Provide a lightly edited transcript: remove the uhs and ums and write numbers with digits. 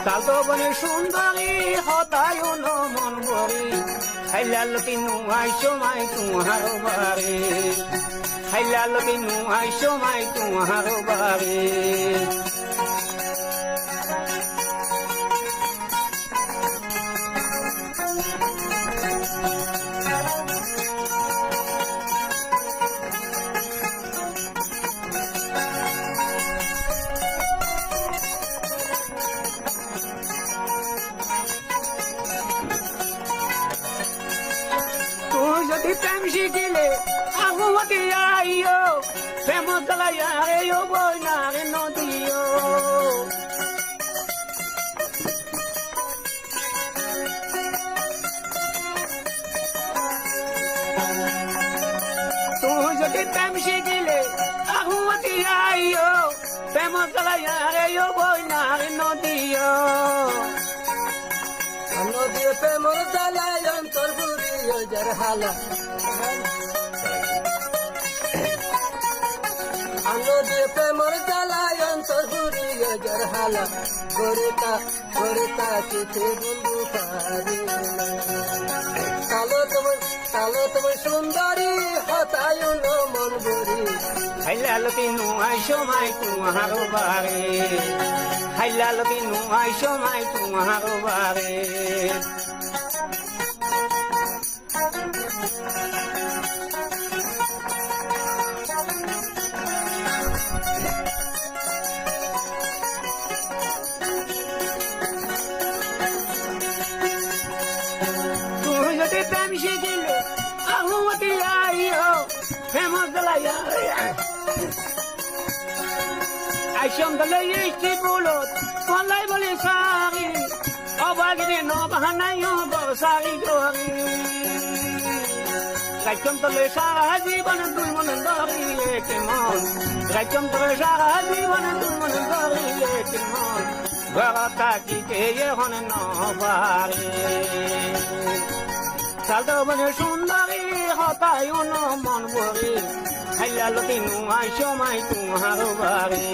চালতো বনে সুন্দরী হতায় মন ভরি খাইলাল কিনু আই সময় তুহার বারে খাইলাল কিনু আই সময় তুহার বারে যদি প্রেম শিখিলে আগুমতি আইও প্রেম জ্বালাইয়া বই না রে নদীও তুই যদি প্রেম শিখিলে আগুমতি আইও প্রেম জ্বালাইয়া বই না রে নদীও নদীও প্রেমর জ্বালায় অন্তর বুড়িও যার হালা নদীও প্রেমর জ্বালায় অন্তর বুড়িও যার হালা গড়েতা চিঠি বন্ধু পারি কালো তোমার সুন্দরী হতায় মন বরি খাইলাল কিনু আই সময় তুহার বারে খাইলাল কিনু আই সময় তুহার বারে তুই যদি প্রেম শিখিলে আহুমতি আইও প্রেম জ্বালাইয়া আইসম দলে ইষ্টি বুলত পলাই বলে সারি অবাগিরে নবাহানাই সারি গরি রাইচম তলে সারা জীবন তুই মনে ধরিলে কেমন রাইচম তলে সারা জীবন তুই মনে ধরিলে কেমন ঘর থাকিতে এখন নবারে চালতো বনে সুন্দরী হতায় মন ভরি খাইলাল কিনু আই সময় তুহার বারে